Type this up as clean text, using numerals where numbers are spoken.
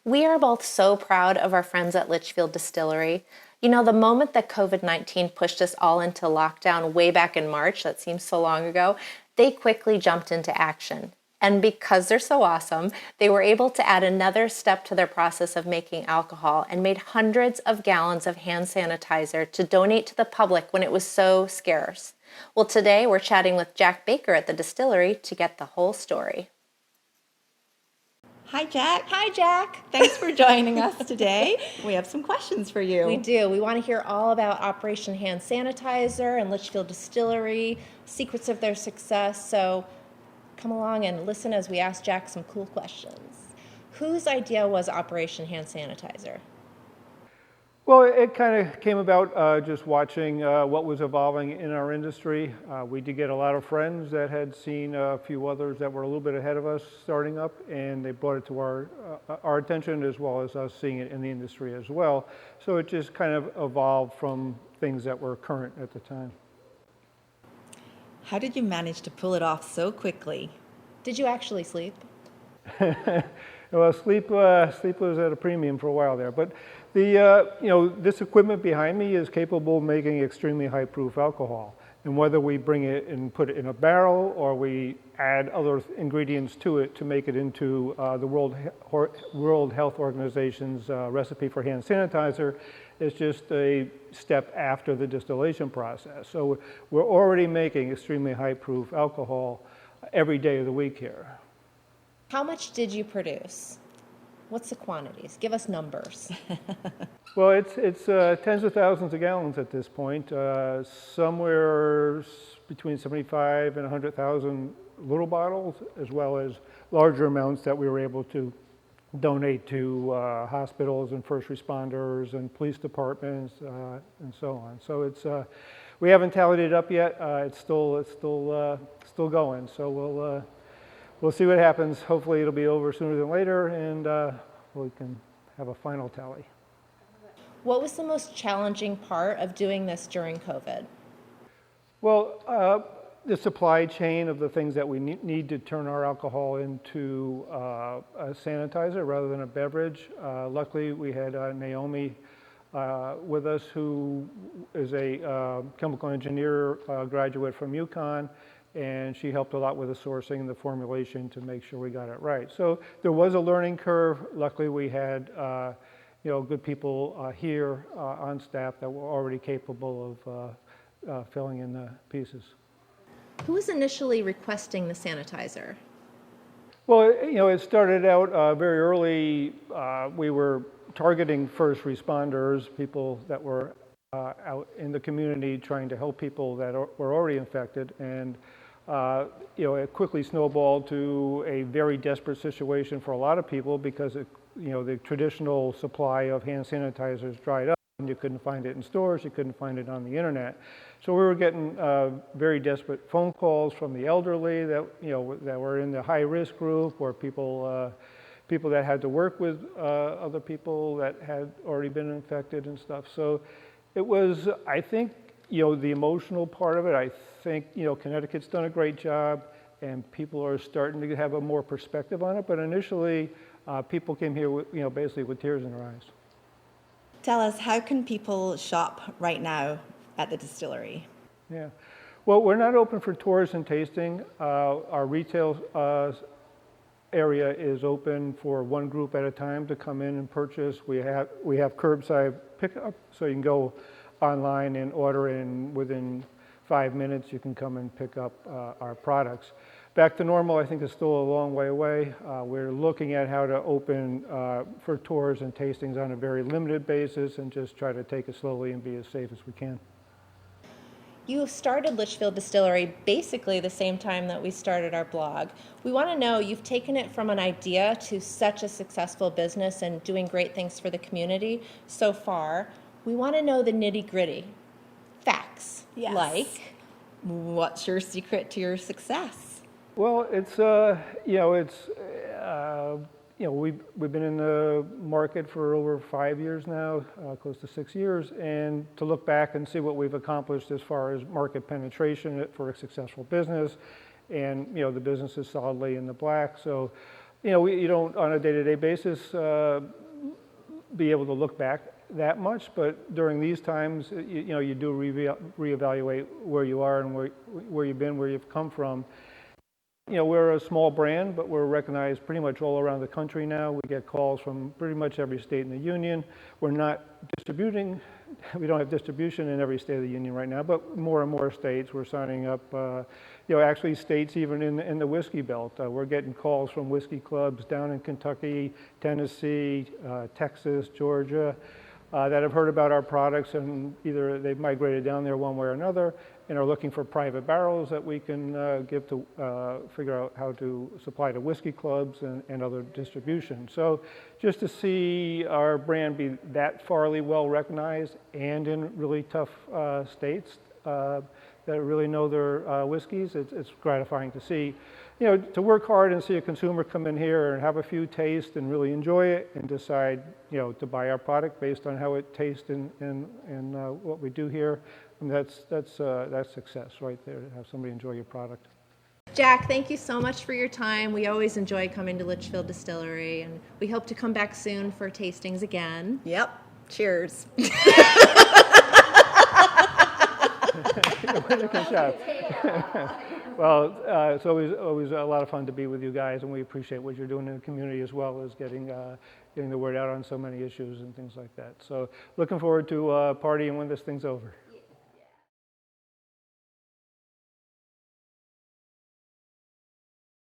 We are both so proud of our friends at Litchfield Distillery. You know, the moment that COVID-19 pushed us all into lockdown way back in March, that seems so long ago, they quickly jumped into action. And because they're so awesome, they were able to add another step to their process of making alcohol and made hundreds of gallons of hand sanitizer to donate to the public when it was so scarce. Well, today we're chatting with Jack Baker at the distillery to get the whole story. Hi, Jack. Hi, Jack. Thanks for joining us today. We have some questions for you. We do. We want to hear all about Operation Hand Sanitizer and Litchfield Distillery, secrets of their success. So come along and listen as we ask Jack some cool questions. Whose idea was Operation Hand Sanitizer? Well, it kind of came about just watching what was evolving in our industry. We did get a lot of friends that had seen a few others that were a little bit ahead of us starting up, and they brought it to our attention, as well as us seeing it in the industry as well. So it just kind of evolved from things that were current at the time. How did you manage to pull it off so quickly? Did you actually sleep? Well, sleep was at a premium for a while there, but this equipment behind me is capable of making extremely high-proof alcohol. And whether we bring it and put it in a barrel or we add other ingredients to it to make it into the World Health Organization's recipe for hand sanitizer, is just a step after the distillation process. So we're already making extremely high-proof alcohol every day of the week here. How much did you produce? What's the quantities? Give us numbers. Well, it's tens of thousands of gallons at this point, somewhere between 75 and 100,000 little bottles, as well as larger amounts that we were able to donate to hospitals and first responders and police departments and so on. So it's we haven't tallied it up yet. It's still going. So we'll see what happens. Hopefully it'll be over sooner than later, and we can have a final tally. What was the most challenging part of doing this during COVID? Well, the supply chain of the things that we need to turn our alcohol into a sanitizer rather than a beverage. Luckily, we had Naomi with us, who is a chemical engineer graduate from UConn, and she helped a lot with the sourcing and the formulation to make sure we got it right. So there was a learning curve. Luckily, we had good people here on staff that were already capable of filling in the pieces. Who was initially requesting the sanitizer? Well, it started out very early. We were targeting first responders, people that were out in the community trying to help people that were already infected, and it quickly snowballed to a very desperate situation for a lot of people because the traditional supply of hand sanitizers dried up, and you couldn't find it in stores, you couldn't find it on the internet. So we were getting very desperate phone calls from the elderly that were in the high-risk group, or people that had to work with other people that had already been infected and stuff. So it was, I think, the emotional part of it. I think Connecticut's done a great job, and people are starting to have a more perspective on it. But initially, people came here with, basically with tears in their eyes. Tell us, how can people shop right now at the distillery? Yeah, well, we're not open for tours and tasting. Our retail area is open for one group at a time to come in and purchase. We have curbside pickup, so you can go online and order, and within 5 minutes you can come and pick up our products. Back to normal, I think, is still a long way away. We're looking at how to open for tours and tastings on a very limited basis, and just try to take it slowly and be as safe as we can. You started Litchfield Distillery basically the same time that we started our blog. We want to know, you've taken it from an idea to such a successful business and doing great things for the community so far. We want to know the nitty-gritty facts. Yes. Like, what's your secret to your success? Well, we've been in the market for over 5 years now, close to 6 years, and to look back and see what we've accomplished as far as market penetration for a successful business, and the business is solidly in the black. So you don't on a day-to-day basis be able to look back that much, but during these times, you do reevaluate where you are and where you've been, where you've come from. We're a small brand, but we're recognized pretty much all around the country now. We get calls from pretty much every state in the union. We're not distributing. We don't have distribution in every state of the union right now, but more and more states. We're signing up, actually states even in the whiskey belt. We're getting calls from whiskey clubs down in Kentucky, Tennessee, Texas, Georgia, that have heard about our products, and either they've migrated down there one way or another and are looking for private barrels that we can give to figure out how to supply to whiskey clubs and other distribution. So just to see our brand be that farly well recognized and in really tough states that really know their whiskeys, it's gratifying to see. To work hard and see a consumer come in here and have a few tastes and really enjoy it and decide, to buy our product based on how it tastes and what we do here. And that's success right there, to have somebody enjoy your product. Jack, thank you so much for your time. We always enjoy coming to Litchfield Distillery, and we hope to come back soon for tastings again. Yep. Cheers. Good job. Well, it's always a lot of fun to be with you guys, and we appreciate what you're doing in the community as well as getting the word out on so many issues and things like that. So looking forward to partying when this thing's over.